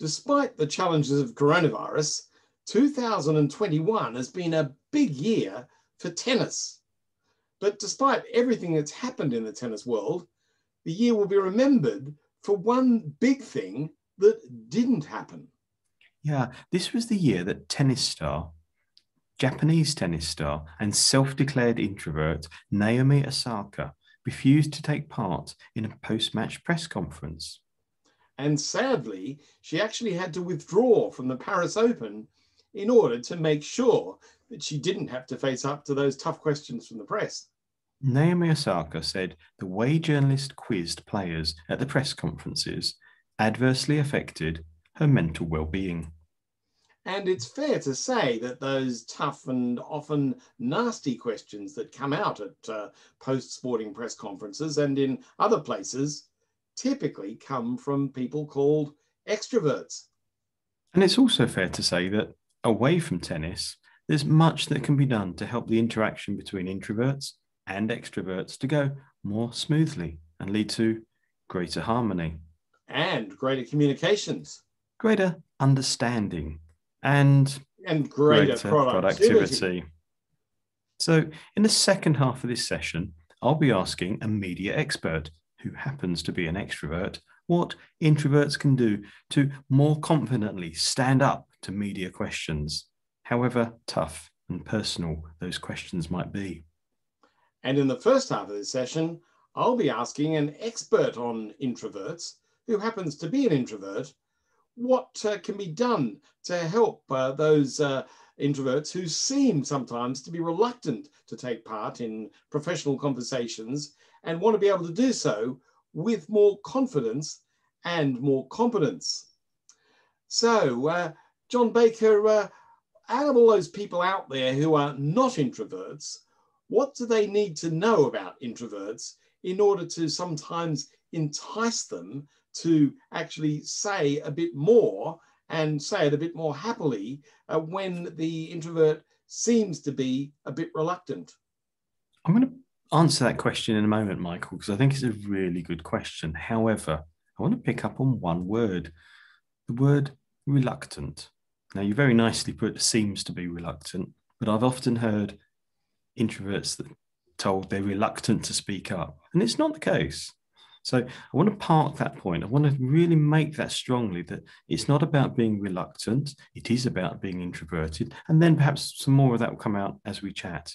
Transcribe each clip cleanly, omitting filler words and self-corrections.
Despite the challenges of coronavirus, 2021 has been a big year for tennis. But despite everything that's happened in the tennis world, the year will be remembered for one big thing that didn't happen. Yeah, this was the year that Japanese tennis star and self-declared introvert Naomi Osaka refused to take part in a post-match press conference. And sadly, she actually had to withdraw from the Paris Open in order to make sure that she didn't have to face up to those tough questions from the press. Naomi Osaka said the way journalists quizzed players at the press conferences adversely affected her mental well-being. And it's fair to say that those tough and often nasty questions that come out at post-sporting press conferences and in other places typically come from people called extroverts. And it's also fair to say that away from tennis, there's much that can be done to help the interaction between introverts and extroverts to go more smoothly and lead to greater harmony. And greater communications. Greater understanding. And greater productivity. So in the second half of this session, I'll be asking a media expert who happens to be an extrovert what introverts can do to more confidently stand up to media questions, however tough and personal those questions might be. And in the first half of this session, I'll be asking an expert on introverts who happens to be an introvert what can be done to help those introverts who seem sometimes to be reluctant to take part in professional conversations and want to be able to do so with more confidence and more competence. So, John Baker, out of all those people out there who are not introverts, what do they need to know about introverts in order to sometimes entice them to actually say a bit more and say it a bit more happily when the introvert seems to be a bit reluctant? I'm going to answer that question in a moment, Michael, because I think it's a really good question. However, I want to pick up on one word, the word reluctant. Now, you very nicely put seems to be reluctant, but I've often heard introverts that told they're reluctant to speak up, and it's not the case. So I want to park that point. I want to really make that strongly that it's not about being reluctant. It is about being introverted. And then perhaps some more of that will come out as we chat.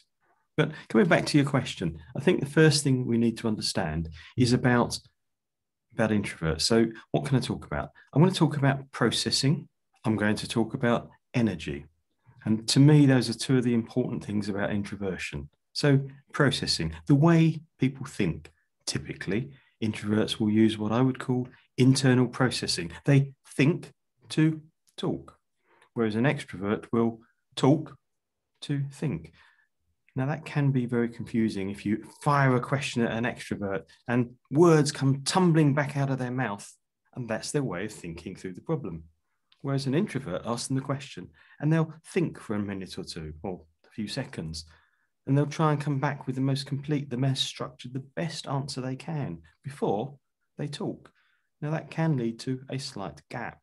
But coming back to your question, I think the first thing we need to understand is about introverts. So what can I talk about? I'm going to talk about processing. I'm going to talk about energy. And to me, those are two of the important things about introversion. So processing, the way people think, typically, introverts will use what I would call internal processing. They think to talk, whereas an extrovert will talk to think. Now, that can be very confusing if you fire a question at an extrovert and words come tumbling back out of their mouth, and that's their way of thinking through the problem. Whereas an introvert asks them the question and they'll think for a minute or two or a few seconds, and they'll try and come back with the most complete, the most structured, the best answer they can before they talk. Now, that can lead to a slight gap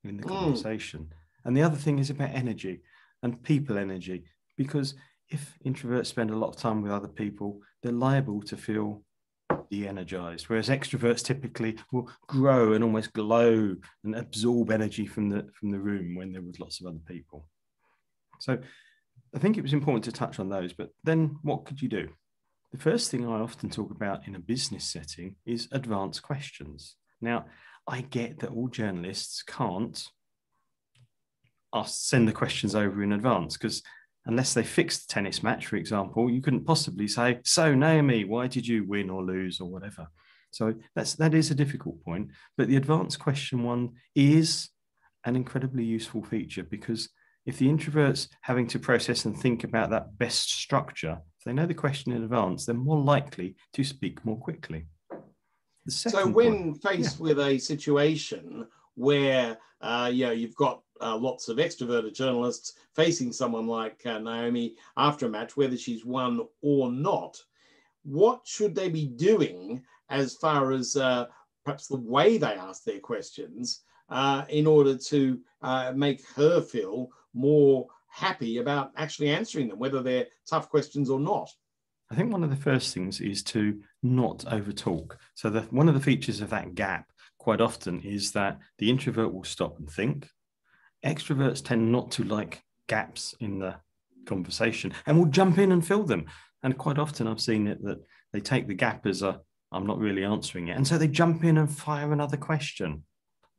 in the conversation. And the other thing is about energy and people energy, because if introverts spend a lot of time with other people, they're liable to feel de-energized, whereas extroverts typically will grow and almost glow and absorb energy from the room when they're with lots of other people. So I think it was important to touch on those, but then what could you do? The first thing I often talk about in a business setting is advanced questions. Now, I get that all journalists can't send the questions over in advance, because unless they fixed the tennis match, for example, you couldn't possibly say, so Naomi, why did you win or lose or whatever? So that is a difficult point, but the advanced question one is an incredibly useful feature, because if the introvert's having to process and think about that best structure, if they know the question in advance, they're more likely to speak more quickly. So when faced with a situation where you've got lots of extroverted journalists facing someone like Naomi after a match, whether she's won or not, what should they be doing as far as perhaps the way they ask their questions in order to make her feel more happy about actually answering them, whether they're tough questions or not? I think one of the first things is to not overtalk. So one of the features of that gap quite often is that the introvert will stop and think. Extroverts tend not to like gaps in the conversation and will jump in and fill them. And quite often I've seen it that they take the gap as I'm not really answering it. And so they jump in and fire another question.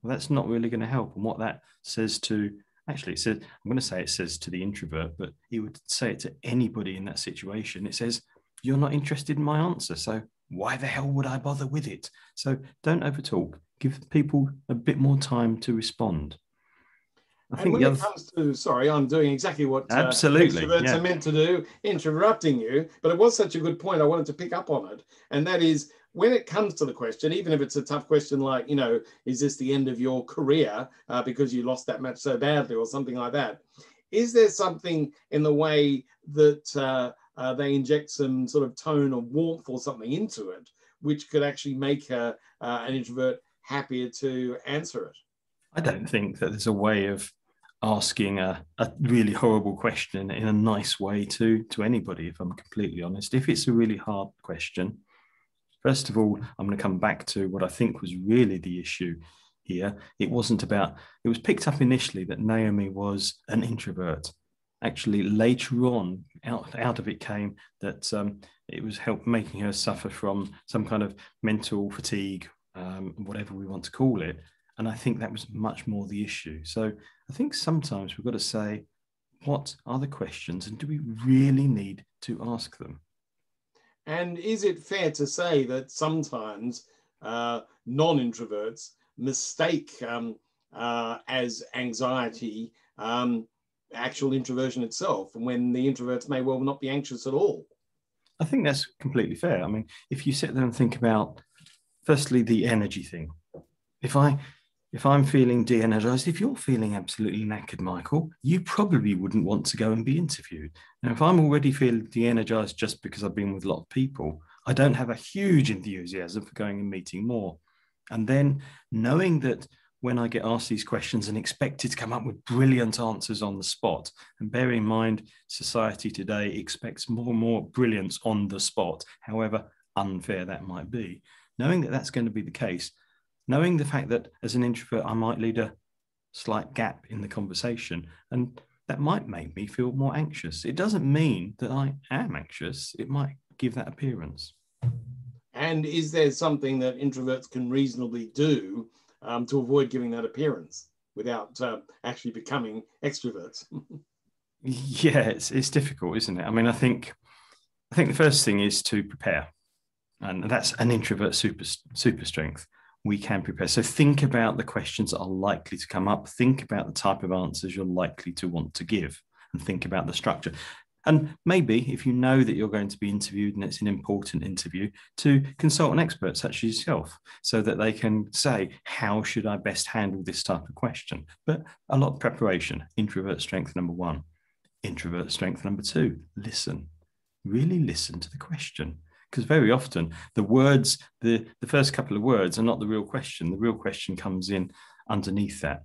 Well, that's not really going to help. And what that says to, actually, it says, I'm going to say it says to the introvert, but he would say it to anybody in that situation. It says, you're not interested in my answer. So why the hell would I bother with it? So don't overtalk. Give people a bit more time to respond. And when it comes to, sorry, I'm doing exactly what absolutely extroverts are meant to do, interrupting you, but it was such a good point, I wanted to pick up on it. And that is, when it comes to the question, even if it's a tough question like, you know, is this the end of your career because you lost that match so badly or something like that? Is there something in the way that they inject some sort of tone of warmth or something into it, which could actually make an introvert happier to answer it? I don't think that there's a way of asking a really horrible question in a nice way to anybody, if I'm completely honest. If it's a really hard question, first of all, I'm going to come back to what I think was really the issue here. It was picked up initially that Naomi was an introvert. Actually, later on, out of it came that it was making her suffer from some kind of mental fatigue, whatever we want to call it. And I think that was much more the issue. So I think sometimes we've got to say, what are the questions and do we really need to ask them? And is it fair to say that sometimes non-introverts mistake as anxiety actual introversion itself, and when the introverts may well not be anxious at all? I think that's completely fair. I mean, if you sit there and think about, firstly, the energy thing. If I'm feeling de-energized, if you're feeling absolutely knackered, Michael, you probably wouldn't want to go and be interviewed. Now, if I'm already feeling de-energized just because I've been with a lot of people, I don't have a huge enthusiasm for going and meeting more. And then knowing that when I get asked these questions and expected to come up with brilliant answers on the spot, and bear in mind, society today expects more and more brilliance on the spot, however unfair that might be, knowing that that's going to be the case, knowing the fact that as an introvert, I might lead a slight gap in the conversation, and that might make me feel more anxious. It doesn't mean that I am anxious. It might give that appearance. And is there something that introverts can reasonably do to avoid giving that appearance without actually becoming extroverts? Yeah, it's difficult, isn't it? I mean, I think the first thing is to prepare. And that's an introvert super strength. We can prepare. So think about the questions that are likely to come up. Think about the type of answers you're likely to want to give, and think about the structure. And maybe if you know that you're going to be interviewed and it's an important interview, to consult an expert such as yourself so that they can say, how should I best handle this type of question? But a lot of preparation. Introvert strength number 1. Introvert strength number 2, listen. Really listen to the question. Because very often the words, the first couple of words are not the real question. The real question comes in underneath that.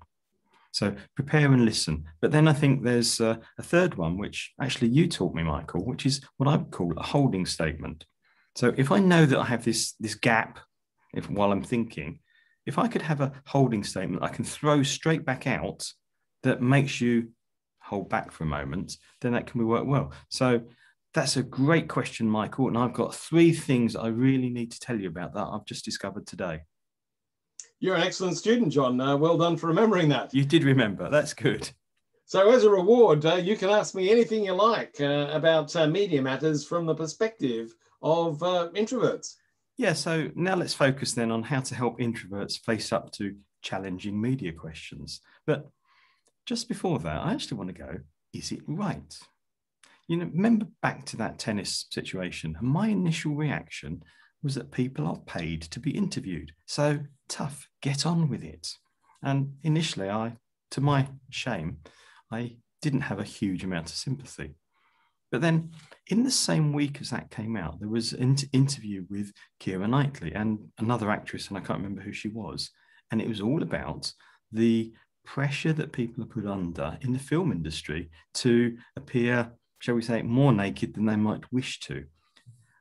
So prepare and listen. But then I think there's a third one, which actually you taught me, Michael, which is what I would call a holding statement. So if I know that I have this gap while I'm thinking, if I could have a holding statement I can throw straight back out that makes you hold back for a moment, then that can work well. So that's a great question, Michael. And I've got 3 things I really need to tell you about that I've just discovered today. You're an excellent student, John. Well done for remembering that. You did remember. That's good. So as a reward, you can ask me anything you like about media matters from the perspective of introverts. Yeah, so now let's focus then on how to help introverts face up to challenging media questions. But just before that, I actually want to go, is it right? You know, remember back to that tennis situation, and my initial reaction was that people are paid to be interviewed. So tough, get on with it. And initially, to my shame, I didn't have a huge amount of sympathy. But then in the same week as that came out, there was an interview with Keira Knightley and another actress, and I can't remember who she was. And it was all about the pressure that people are put under in the film industry to appear, shall we say, more naked than they might wish to.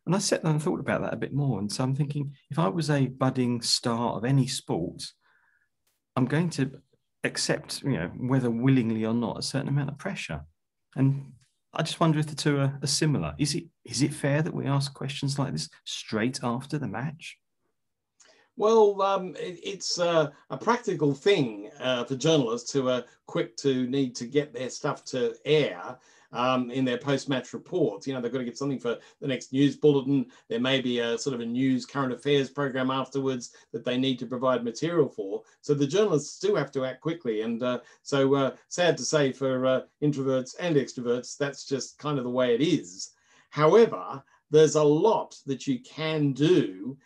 And I sat down and thought about that a bit more. And so I'm thinking, if I was a budding star of any sport, I'm going to accept, whether willingly or not, a certain amount of pressure. And I just wonder if the two are similar. Is it fair that we ask questions like this straight after the match? Well, it's a practical thing for journalists who are quick to need to get their stuff to air in their post-match reports. They've got to get something for the next news bulletin. There may be a sort of a news current affairs program afterwards that they need to provide material for. So the journalists do have to act quickly. And so sad to say for introverts and extroverts, that's just kind of the way it is. However, there's a lot that you can do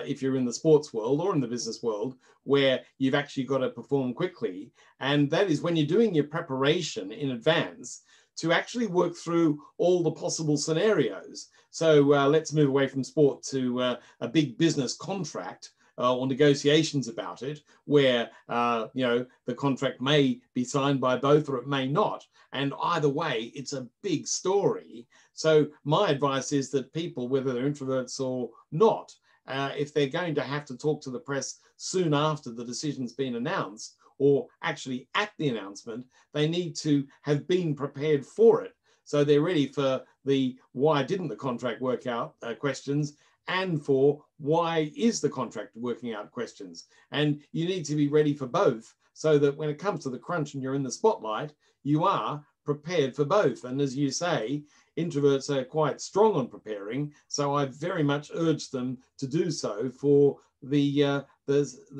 if you're in the sports world or in the business world where you've actually got to perform quickly. And that is when you're doing your preparation in advance to actually work through all the possible scenarios. So let's move away from sport to a big business contract or negotiations about it, where the contract may be signed by both or it may not. And either way, it's a big story. So my advice is that people, whether they're introverts or not, if they're going to have to talk to the press soon after the decision's been announced, or actually at the announcement, they need to have been prepared for it. So they're ready for the why didn't the contract work out questions, and for why is the contract working out questions. And you need to be ready for both, so that when it comes to the crunch and you're in the spotlight, you are prepared for both. And as you say, introverts are quite strong on preparing, so I very much urge them to do so for the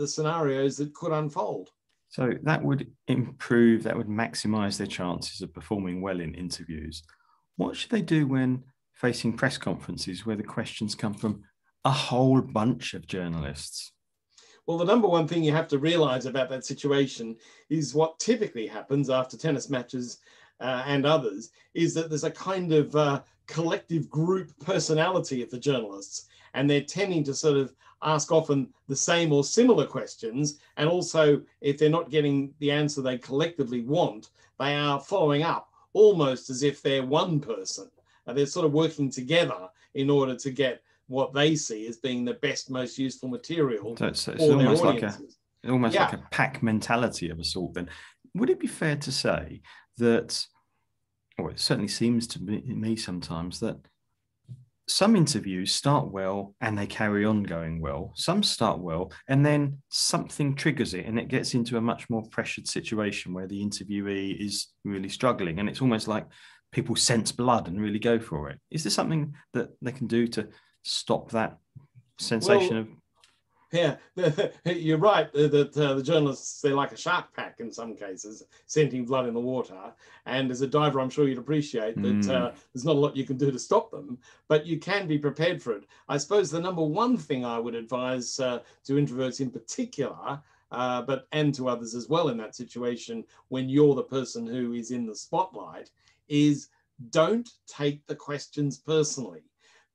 scenarios that could unfold. So that would improve, that would maximize their chances of performing well in interviews. What should they do when facing press conferences where the questions come from a whole bunch of journalists? Well, the number one thing you have to realize about that situation is what typically happens after tennis matches and others, is that there's a kind of collective group personality of the journalists, and they're tending to sort of ask often the same or similar questions. And also, if they're not getting the answer they collectively want, they are following up almost as if they're one person. They're sort of working together in order to get what they see as being the best, most useful material so it's for almost their like audiences. like a pack mentality of a sort. Then, would it be fair to say that, or it certainly seems to me sometimes, that some interviews start well and they carry on going well. Some start well and then something triggers it and it gets into a much more pressured situation where the interviewee is really struggling, and it's almost like people sense blood and really go for it. Is there something that they can do to stop that sensation of... Yeah, you're right that the journalists, they're like a shark pack in some cases, scenting blood in the water. And as a diver, I'm sure you'd appreciate that there's not a lot you can do to stop them, but you can be prepared for it. I suppose the number one thing I would advise to introverts in particular, and to others as well in that situation, when you're the person who is in the spotlight, is don't take the questions personally.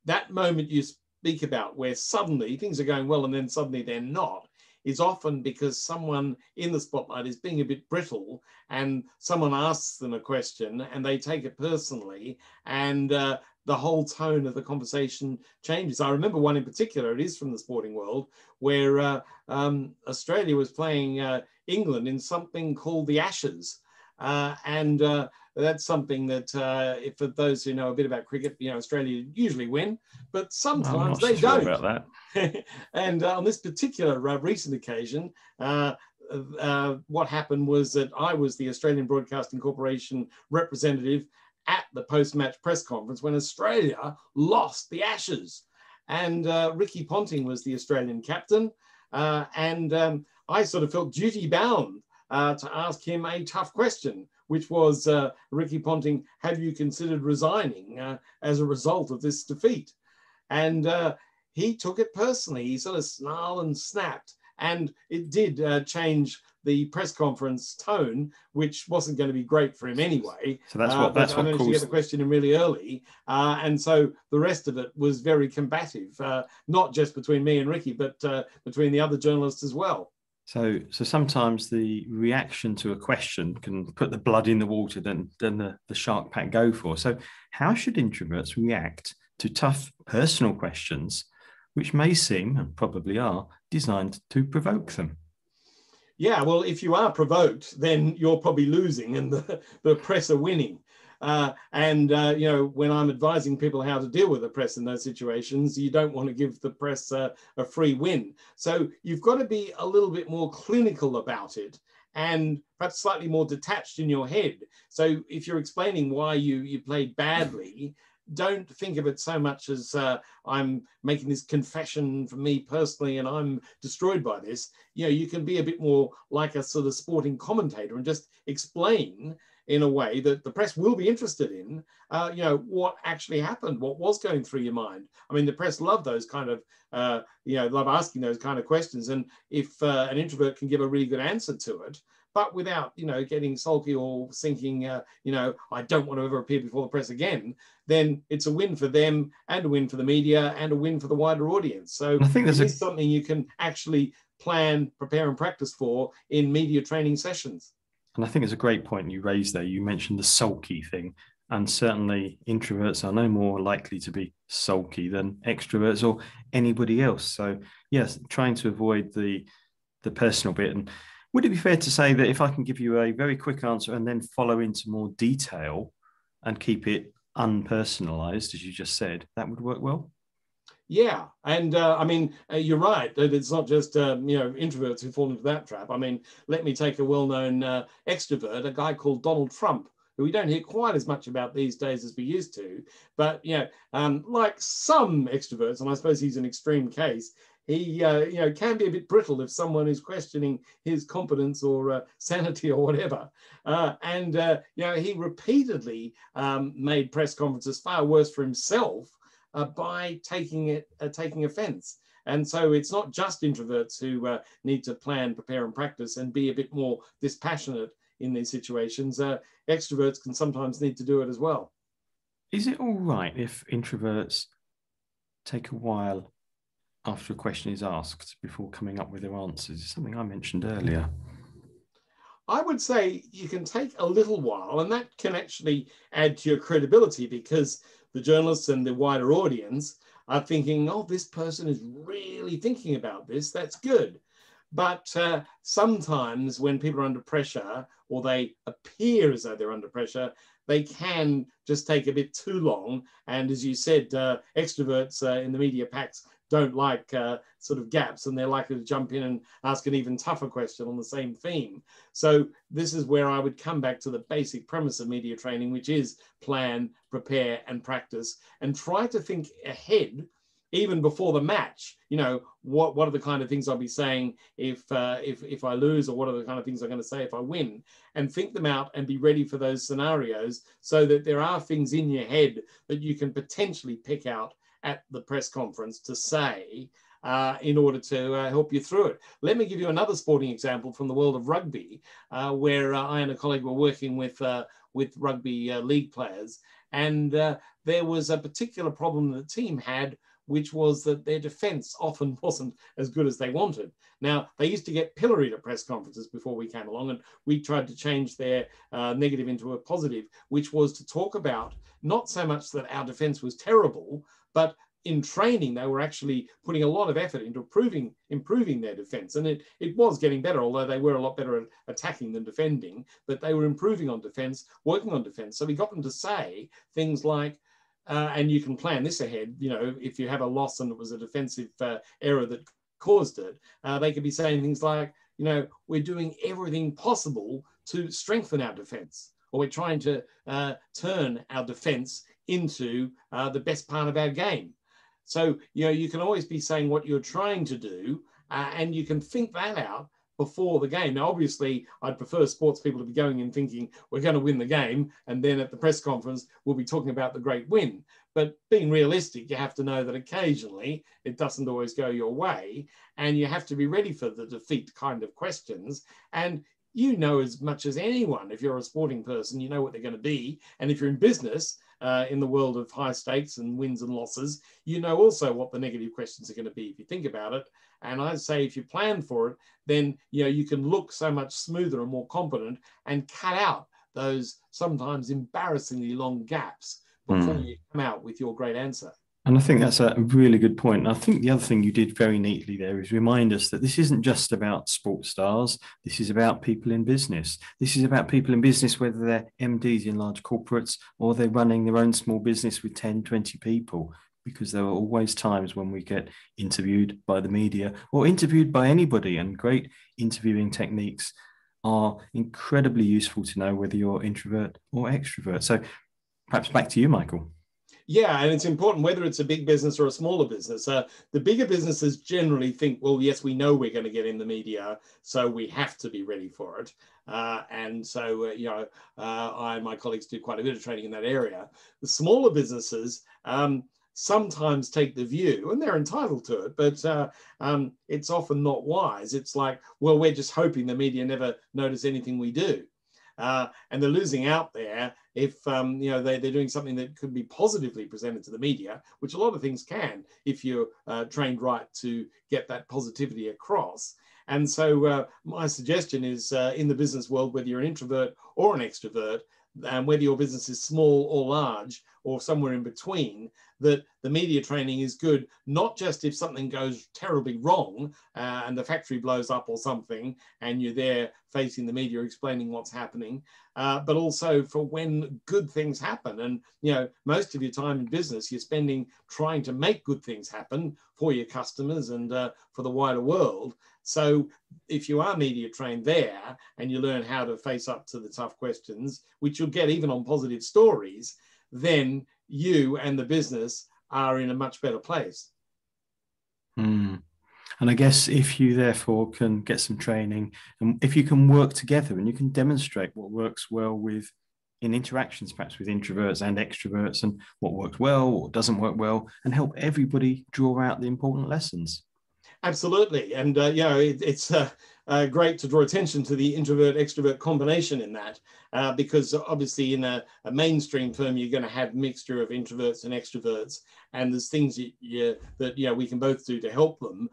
That moment you speak about where suddenly things are going well and then suddenly they're not, is often because someone in the spotlight is being a bit brittle and someone asks them a question and they take it personally, and the whole tone of the conversation changes. I remember one in particular, it is from the sporting world, where Australia was playing England in something called the Ashes. And that's something that, for those who know a bit about cricket, Australia usually win, but sometimes they don't. About that. And on this particular recent occasion, what happened was that I was the Australian Broadcasting Corporation representative at the post-match press conference when Australia lost the Ashes. And Ricky Ponting was the Australian captain. And I sort of felt duty bound to ask him a tough question, which was, Ricky Ponting, have you considered resigning as a result of this defeat? And he took it personally. He sort of snarled and snapped, and it did change the press conference tone, which wasn't going to be great for him anyway. So that's what I managed to get the question in really early, and so the rest of it was very combative, not just between me and Ricky, but between the other journalists as well. So sometimes the reaction to a question can put the blood in the water than the shark pack go for. So how should introverts react to tough personal questions, which may seem, and probably are, designed to provoke them? Yeah, well, if you are provoked, then you're probably losing and the press are winning. When I'm advising people how to deal with the press in those situations, you don't want to give the press a free win. So you've got to be a little bit more clinical about it and perhaps slightly more detached in your head. So if you're explaining why you played badly, don't think of it so much as I'm making this confession for me personally and I'm destroyed by this. You can be a bit more like a sort of sporting commentator and just explain in a way that the press will be interested in, what actually happened, what was going through your mind. I mean, the press love those kind of, love asking those kind of questions. And if an introvert can give a really good answer to it, but without, getting sulky or thinking, I don't want to ever appear before the press again, then it's a win for them and a win for the media and a win for the wider audience. So I think it is something you can actually plan, prepare and practice for in media training sessions. And I think it's a great point you raised there. You mentioned the sulky thing. And certainly introverts are no more likely to be sulky than extroverts or anybody else. So yes, trying to avoid the personal bit. And would it be fair to say that if I can give you a very quick answer and then follow into more detail and keep it unpersonalized, as you just said, that would work well? Yeah, and you're right that it's not just introverts who fall into that trap. I mean, let me take a well-known extrovert, a guy called Donald Trump, who we don't hear quite as much about these days as we used to. But like some extroverts, and I suppose he's an extreme case, he can be a bit brittle if someone is questioning his competence or sanity or whatever. He repeatedly made press conferences far worse for himself by taking offense. And so it's not just introverts who need to plan, prepare and practice and be a bit more dispassionate in these situations. Extroverts can sometimes need to do it as well. Is it all right if introverts take a while after a question is asked before coming up with their answers? It's something I mentioned earlier. I would say you can take a little while, and that can actually add to your credibility because the journalists and the wider audience are thinking, oh, this person is really thinking about this. That's good. But sometimes when people are under pressure or they appear as though they're under pressure, they can just take a bit too long. And as you said, extroverts in the media packs don't like sort of gaps, and they're likely to jump in and ask an even tougher question on the same theme. So this is where I would come back to the basic premise of media training, which is plan, prepare and practice, and try to think ahead even before the match. What are the kind of things I'll be saying if I lose, or what are the kind of things I'm going to say if I win, and think them out and be ready for those scenarios so that there are things in your head that you can potentially pick out at the press conference to say in order to help you through it. Let me give you another sporting example from the world of rugby, where I and a colleague were working with rugby league players, and there was a particular problem that the team had, which was that their defense often wasn't as good as they wanted. Now, they used to get pilloried at press conferences before we came along, and we tried to change their negative into a positive, which was to talk about not so much that our defense was terrible, but in training, they were actually putting a lot of effort into improving their defense. And it was getting better, although they were a lot better at attacking than defending, but they were improving on defense, working on defense. So we got them to say things like, and you can plan this ahead, if you have a loss and it was a defensive error that caused it, they could be saying things like, we're doing everything possible to strengthen our defense, or we're trying to turn our defense into the best part of our game. So, you can always be saying what you're trying to do, and you can think that out before the game. Now, obviously, I'd prefer sports people to be going in thinking we're going to win the game, and then at the press conference, we'll be talking about the great win. But being realistic, you have to know that occasionally it doesn't always go your way, and you have to be ready for the defeat kind of questions. And as much as anyone, if you're a sporting person, you know what they're going to be. And if you're in business, in the world of high stakes and wins and losses, also what the negative questions are going to be if you think about it. And I'd say if you plan for it, then you can look so much smoother and more competent and cut out those sometimes embarrassingly long gaps before you come out with your great answer. And I think that's a really good point. And I think the other thing you did very neatly there is remind us that this isn't just about sports stars. This is about people in business. This is about people in business, whether they're MDs in large corporates or they're running their own small business with 10, 20 people, because there are always times when we get interviewed by the media or interviewed by anybody, and great interviewing techniques are incredibly useful to know whether you're introvert or extrovert. So perhaps back to you, Michael. Yeah, and it's important whether it's a big business or a smaller business. The bigger businesses generally think, well, yes, we know we're going to get in the media, so we have to be ready for it. And so, I and my colleagues do quite a bit of training in that area. The smaller businesses sometimes take the view, and they're entitled to it, but it's often not wise. It's like, well, we're just hoping the media never notice anything we do. And they're losing out there if they're doing something that could be positively presented to the media, which a lot of things can if you're trained right to get that positivity across. And so my suggestion is in the business world, whether you're an introvert or an extrovert, and whether your business is small or large or somewhere in between, that the media training is good, not just if something goes terribly wrong and the factory blows up or something and you're there facing the media explaining what's happening, but also for when good things happen. And most of your time in business you're spending trying to make good things happen for your customers and for the wider world. So if you are media trained there and you learn how to face up to the tough questions, which you'll get even on positive stories, then you and the business are in a much better place. And I guess if you therefore can get some training, and if you can work together and you can demonstrate what works well in interactions, perhaps with introverts and extroverts, and what works well, what doesn't work well, and help everybody draw out the important lessons. Absolutely. And, it's great to draw attention to the introvert-extrovert combination in that, because obviously in a mainstream firm, you're going to have mixture of introverts and extroverts. And there's things that we can both do to help them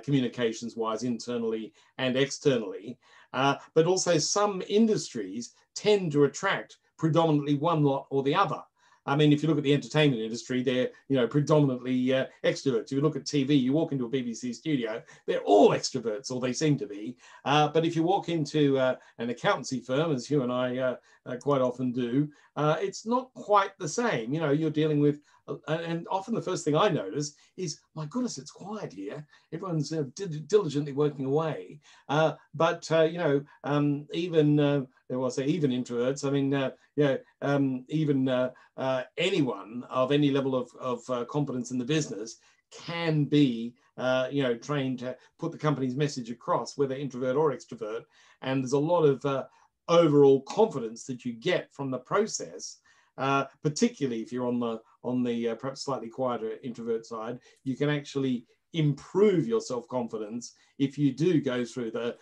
communications-wise, internally and externally. But also some industries tend to attract predominantly one lot or the other. I mean, if you look at the entertainment industry, they're predominantly extroverts. If you look at TV, you walk into a BBC studio, they're all extroverts, or they seem to be. But if you walk into an accountancy firm, as you and I quite often do, it's not quite the same. You're dealing with, and often the first thing I notice is, my goodness, it's quiet here. Everyone's diligently working away. But even even introverts. I mean, even anyone of any level of competence in the business can be, trained to put the company's message across, whether introvert or extrovert. And there's a lot of overall confidence that you get from the process, particularly if you're on the perhaps slightly quieter introvert side. You can actually improve your self-confidence if you do go through the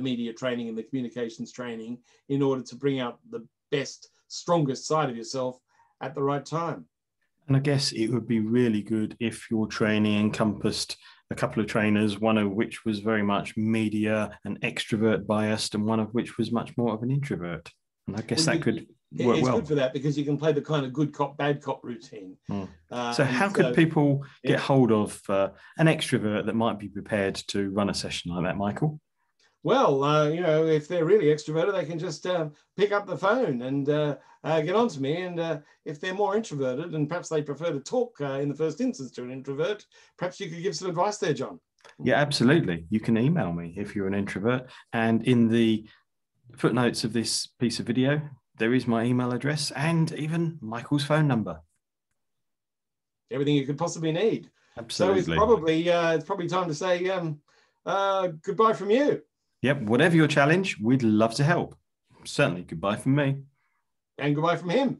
media training and the communications training in order to bring out the best, strongest side of yourself at the right time. And I guess it would be really good if your training encompassed a couple of trainers, one of which was very much media and extrovert biased, and one of which was much more of an introvert. And I guess that could work well. It's good for that because you can play the kind of good cop, bad cop routine. So how could people get hold of an extrovert that might be prepared to run a session like that, Michael? Well, if they're really extroverted, they can just pick up the phone and get on to me. And if they're more introverted and perhaps they prefer to talk in the first instance to an introvert, perhaps you could give some advice there, John. Yeah, absolutely. You can email me if you're an introvert. And in the footnotes of this piece of video, there is my email address and even Michael's phone number. Everything you could possibly need. Absolutely. So it's probably time to say goodbye from you. Yep, whatever your challenge, we'd love to help. Certainly goodbye from me. And goodbye from him.